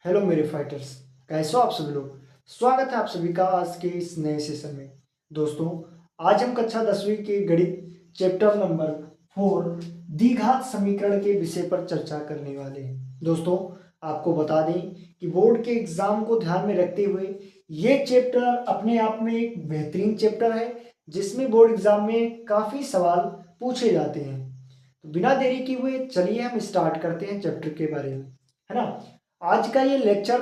Hello मेरे fighters, कैसे हो आप सभी लोग। स्वागत है आप सभी का आज के इस नए सेशन में। दोस्तों, आज हम कक्षा 10वीं के गणित चैप्टर नंबर 4 द्विघात समीकरण के विषय पर चर्चा करने वाले हैं। दोस्तों, आपको बता दें कि बोर्ड के एग्जाम को ध्यान में रखते हुए ये चैप्टर अपने आप में एक बेहतरीन चैप्टर है, जिसमें बोर्ड एग्जाम में काफ़ी सवाल पूछे जाते हैं। तो बिना देरी किए हुए चलिए हम स्टार्ट करते हैं चैप्टर के बारे में, है ना। आज का ये लेक्चर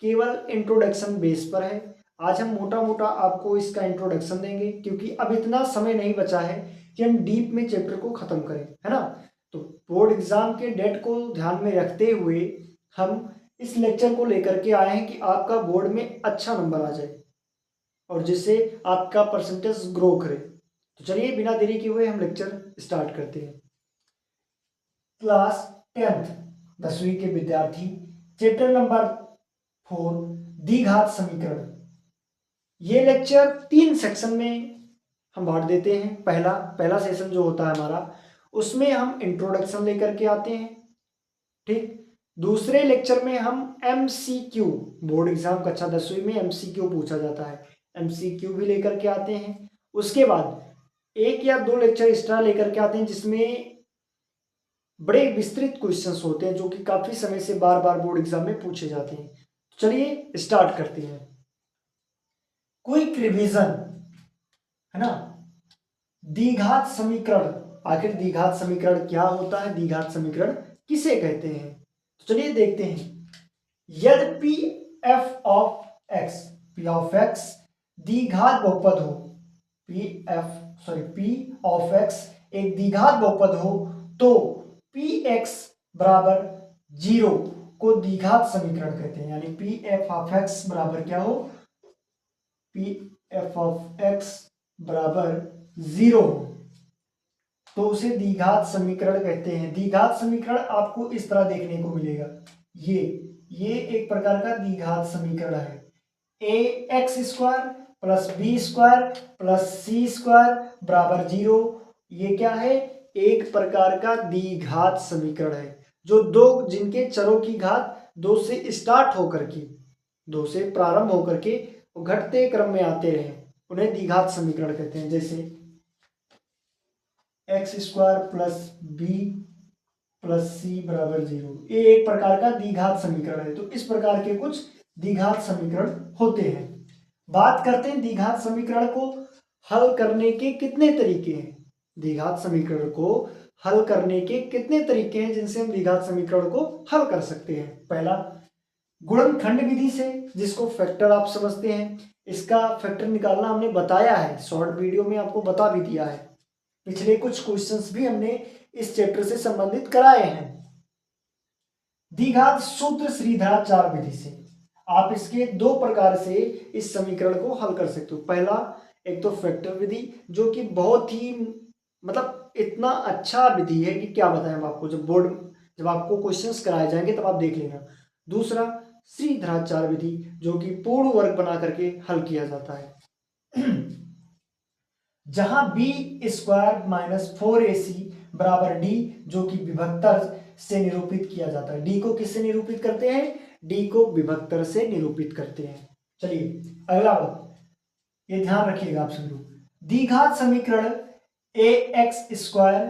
केवल इंट्रोडक्शन बेस पर है। आज हम मोटा मोटा आपको इसका इंट्रोडक्शन देंगे, क्योंकि अब इतना समय नहीं बचा है कि हम डीप में चैप्टर को खत्म करें, है ना। तो बोर्ड एग्जाम के डेट को ध्यान में रखते हुए हम इस लेक्चर को लेकर के आए हैं कि आपका बोर्ड में अच्छा नंबर आ जाए और जिससे आपका परसेंटेज ग्रो करे। तो चलिए बिना देरी किए हुए हम लेक्चर स्टार्ट करते हैं। क्लास 10th 10वीं के विद्यार्थी, चैप्टर नंबर 4 द्विघात समीकरण। ये लेक्चर 3 सेक्शन में हम बांट देते हैं। पहला सेशन जो होता है हमारा, उसमें हम इंट्रोडक्शन लेकर के आते हैं, ठीक। दूसरे लेक्चर में हम MCQ, बोर्ड एग्जाम कक्षा 10वीं में MCQ पूछा जाता है, MCQ भी लेकर के आते हैं। उसके बाद एक या दो लेक्चर एक्स्ट्रा लेकर के आते हैं, जिसमें बड़े विस्तृत क्वेश्चंस होते हैं जो कि काफी समय से बार बार बोर्ड एग्जाम में पूछे जाते हैं। चलिए स्टार्ट करते हैं। क्विक रिवीजन, है ना। द्विघात समीकरण, आखिर द्विघात समीकरण क्या होता है, द्विघात समीकरण किसे कहते हैं। तो चलिए देखते हैं। यदि P F of x, P of x द्विघात बहुपद हो, पी ऑफ एक्स एक द्विघात बहुपद हो, तो पी एक्स बराबर 0 को द्विघात समीकरण कहते हैं। यानी पी एफ ऑफ एक्स बराबर क्या हो, पी एफ ऑफ एक्स बराबर 0 तो उसे द्विघात समीकरण कहते हैं। द्विघात समीकरण आपको इस तरह देखने को मिलेगा। ये एक प्रकार का द्विघात समीकरण है। A x square plus b square plus c square बराबर 0, ये क्या है, एक प्रकार का द्विघात समीकरण है। जो दो, जिनके चरों की घात 2 से स्टार्ट होकर के, 2 से प्रारंभ होकर के घटते क्रम में आते रहे, उन्हें द्विघात समीकरण कहते हैं। जैसे x square plus b plus c बराबर 0, ये एक प्रकार का द्विघात समीकरण है। तो इस प्रकार के कुछ द्विघात समीकरण होते हैं। बात करते हैं द्विघात समीकरण को हल करने के कितने तरीके हैं। द्विघात समीकरण को हल करने के कितने तरीके हैं जिनसे हम द्विघात समीकरण को हल कर सकते हैं। पहला, गुणनखंड विधि से, जिसको फैक्टर आप समझते हैं। इसका फैक्टर निकालना हमने बताया है, शॉर्ट वीडियो में आपको बता भी दिया है। पिछले कुछ क्वेश्चंस भी हमने इस चैप्टर से संबंधित कराए हैं। द्विघात सूत्र श्रीधराचार्य विधि से आप इसके दो प्रकार से इस समीकरण को हल कर सकते हो। पहला, एक तो फैक्टर विधि, जो कि बहुत ही मतलब इतना अच्छा विधि है कि क्या बताएं हम आपको। जब आपको क्वेश्चंस कराए जाएंगे तब आप देख लेना। दूसरा, श्रीधराचार्य विधि, जो कि पूर्ण वर्ग बना करके हल किया जाता है। जहां बी स्क्वायर माइनस 4ac बराबर डी, जो कि विभक्तर से निरूपित किया जाता है। डी को किससे निरूपित करते हैं, डी को विभक्तर से निरूपित करते हैं। चलिए अगला बात, ये ध्यान रखिएगा आप सभी लोग। द्विघात समीकरण a x square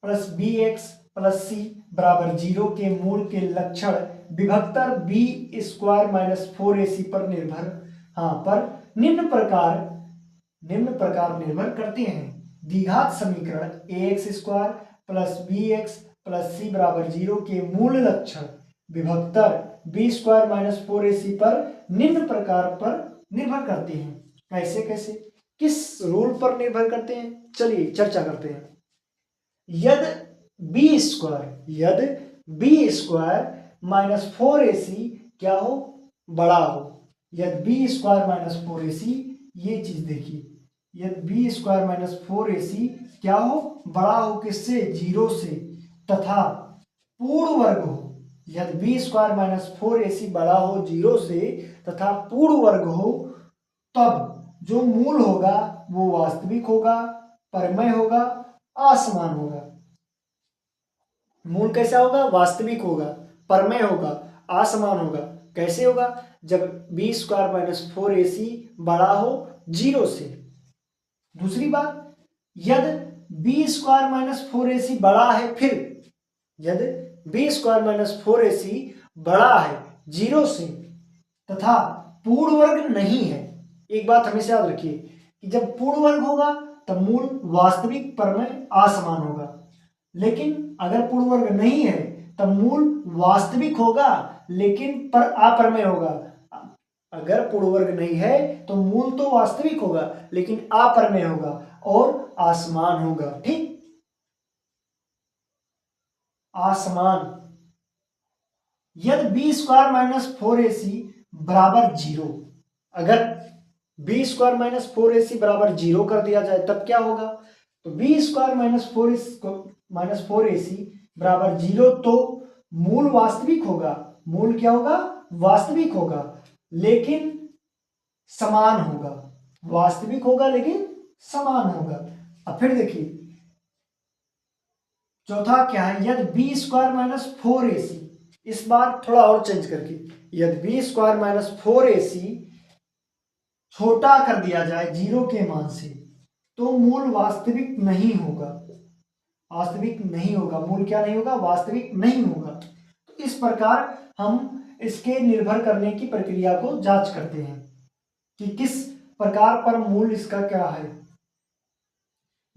plus b x plus c बराबर 0 के मूल के लक्षण विभक्तर बी स्क्वायर माइनस 4ac पर निम्न प्रकार निर्भर करते हैं। द्विघात समीकरण a x square plus b x plus c बराबर 0 के मूल लक्षण विभक्तर बी स्क्वायर माइनस 4ac पर निम्न प्रकार पर निर्भर करते हैं। कैसे कैसे, किस रूल पर निर्भर करते हैं, चलिए चर्चा करते हैं। यदि बी स्क्वायर माइनस 4ac क्या हो, बड़ा हो। यदि बी स्क्वायर माइनस 4ac, ये चीज देखिए, यदि बी स्क्वायर माइनस 4ac क्या हो, बड़ा हो किससे, 0 से, तथा पूर्ण वर्ग हो। यदि बी स्क्वायर माइनस 4ac बड़ा हो 0 से तथा पूर्ण वर्ग हो, तब जो मूल होगा वो वास्तविक होगा, परमेय होगा, असमान होगा। मूल कैसा होगा, वास्तविक होगा, परमेय होगा, असमान होगा। कैसे होगा? जब बी स्क्वायर माइनस 4ac बड़ा हो 0 से। दूसरी बात, यदि बी स्क्वायर माइनस 4ac बड़ा है, फिर यदि बी स्क्वायर माइनस 4ac बड़ा है 0 से तथा पूर्ण वर्ग नहीं है। एक बात हमेशा याद रखिए कि जब पूर्ण वर्ग होगा तब मूल वास्तविक परमेय असमान होगा, लेकिन अगर पूर्ण वर्ग नहीं है तब मूल वास्तविक होगा लेकिन पर अपरमेय होगा। अगर पूर्ण वर्ग नहीं है तो मूल तो वास्तविक होगा लेकिन अपरमेय होगा और असमान होगा। ठीक, असमान। यदि बी स्क्वायर माइनस 4ac बराबर 0, अगर बी स्क्वायर माइनस 4ac बराबर 0 कर दिया जाए तब क्या होगा? तो बी स्क्वायर माइनस 4ac बराबर 0 तो मूल वास्तविक होगा। मूल क्या होगा? वास्तविक होगा लेकिन समान होगा। वास्तविक होगा लेकिन समान होगा। अब फिर देखिए चौथा क्या है? यदि बी स्क्वायर माइनस 4ac, इस बार थोड़ा और चेंज करके, यदि बी स्क्वायर माइनस 4ac छोटा कर दिया जाए 0 के मान से तो मूल वास्तविक नहीं होगा। वास्तविक नहीं होगा, मूल क्या नहीं होगा? वास्तविक नहीं होगा। तो इस प्रकार हम इसके निर्भर करने की प्रक्रिया को जांच करते हैं कि किस प्रकार पर मूल इसका क्या है।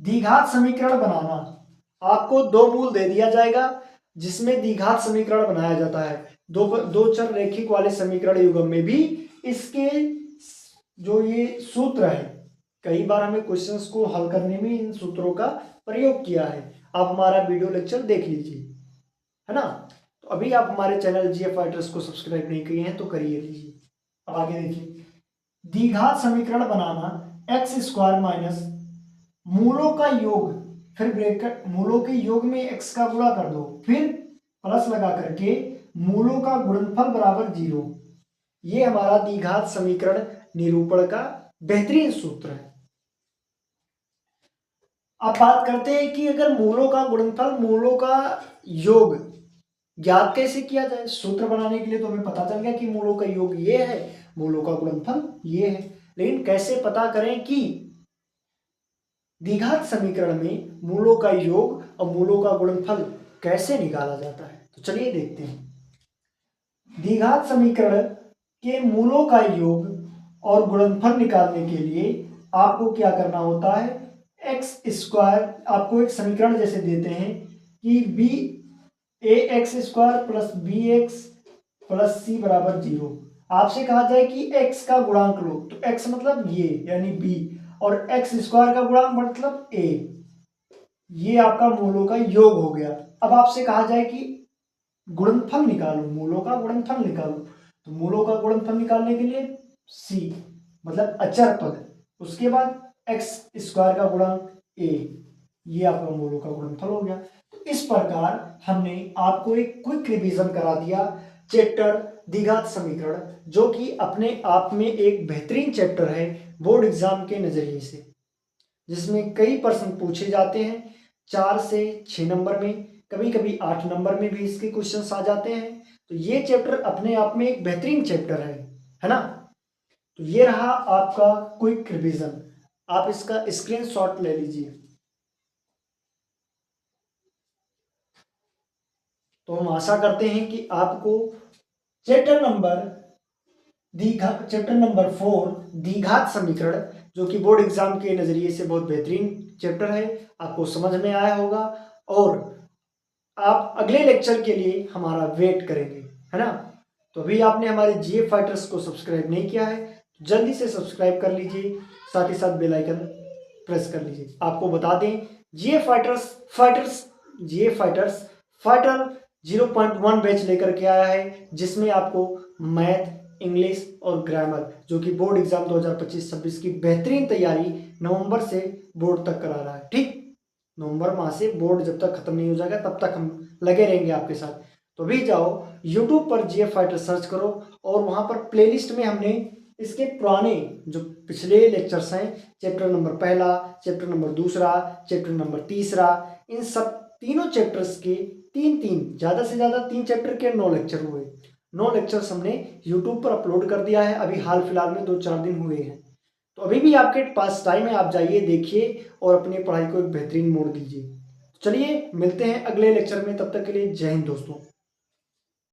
द्विघात समीकरण बनाना, आपको दो मूल दे दिया जाएगा जिसमें द्विघात समीकरण बनाया जाता है। दो चर रैखिक वाले समीकरण युग्म में भी इसके जो ये सूत्र है, कई बार हमें क्वेश्चंस को हल करने में इन सूत्रों का प्रयोग किया है। आप हमारा वीडियो लेक्चर देख लीजिए, है ना। तो अभी आप हमारे चैनल जीएफ फाइटर्स को सब्सक्राइब नहीं किए हैं तो करिए लीजिए। अब आगे देखिए, द्विघात समीकरण बनाना, एक्स स्क्वायर माइनस मूलों का योग, फिर ब्रैकेट मूलों के योग में एक्स का गुणा कर दो, फिर प्लस लगा करके मूलों का गुणनफल बराबर 0। ये हमारा द्विघात समीकरण निरूपण का बेहतरीन सूत्र है। अब बात करते हैं कि अगर मूलों का गुणनफल, मूलों का योग ज्ञात कैसे किया जाए। सूत्र बनाने के लिए तो हमें पता चल गया कि मूलों का योग ये है, मूलों का गुणनफल ये है, लेकिन कैसे पता करें कि द्विघात समीकरण में मूलों का योग और मूलों का गुणनफल कैसे निकाला जाता है। तो चलिए देखते हैं। द्विघात समीकरण के मूलों का योग और गुणनफल निकालने के लिए आपको क्या करना होता है? एक्स स्क्वायर, आपको एक समीकरण जैसे देते हैं कि b a x square plus b x plus c बराबर 0। आपसे कहा जाए कि एक्स का गुणांक लो, तो एक्स मतलब ये यानी बी, और एक्स स्क्वायर का गुणांक मतलब ए। ये आपका मूलों का योग हो गया। अब आपसे कहा जाए कि गुणनफल निकालो, मूलों का गुणनफल निकालो, तो मूलों का गुणनफल निकालने के लिए सी मतलब अचर पद, उसके बाद एक्स स्क्वायर का गुणांक ए, ये आपका मूलों का गुणनफल हो गया। तो इस प्रकार हमने आपको एक क्विक रिवीजन करा दिया चैप्टर द्विघात समीकरण, जो कि अपने आप में एक बेहतरीन चैप्टर है बोर्ड एग्जाम के नजरिए से, जिसमें कई प्रश्न पूछे जाते हैं 4 से 6 नंबर में, कभी कभी 8 नंबर में भी इसके क्वेश्चंस आ जाते हैं। तो ये चैप्टर अपने आप में एक बेहतरीन चैप्टर है ना। तो ये रहा आपका क्विक रिवीजन, आप इसका स्क्रीनशॉट ले लीजिए। तो हम आशा करते हैं कि आपको चैप्टर नंबर 4 द्विघात समीकरण, जो कि बोर्ड एग्जाम के नजरिए से बहुत बेहतरीन चैप्टर है, आपको समझ में आया होगा और आप अगले लेक्चर के लिए हमारा वेट करेंगे, है ना। तो अभी आपने हमारे जीएफ फाइटर्स को सब्सक्राइब नहीं किया है तो जल्दी से सब्सक्राइब कर लीजिए, साथ ही साथ बेल आइकन प्रेस कर लीजिए। आपको बता दें जीएफ फाइटर्स फाइटर 0.1 बैच लेकर के आया है, जिसमें आपको मैथ, इंग्लिश और ग्रामर, जो कि बोर्ड एग्जाम 2025-26 की बेहतरीन तैयारी नवंबर से बोर्ड तक करा रहा है। ठीक, नवंबर माह से बोर्ड जब तक खत्म नहीं हो जाएगा तब तक हम लगे रहेंगे आपके साथ। तो भी जाओ यूट्यूब पर जीएफ फाइटर सर्च करो और वहां पर प्लेलिस्ट में हमने इसके पुराने जो पिछले लेक्चर्स हैं, chapter number 1, chapter number 2, chapter number 3, इन सब तीनों चैप्टर्स के 3 ज्यादा से ज्यादा 3 चैप्टर के 9 लेक्चर हुए। 9 लेक्चर्स हमने यूट्यूब पर अपलोड कर दिया है, अभी हाल फिलहाल में 2-4 दिन हुए हैं। तो अभी भी आपके पास टाइम है, आप जाइए देखिए और अपनी पढ़ाई को एक बेहतरीन मोड़ दीजिए। चलिए मिलते हैं अगले लेक्चर में, तब तक के लिए जय हिंद दोस्तों।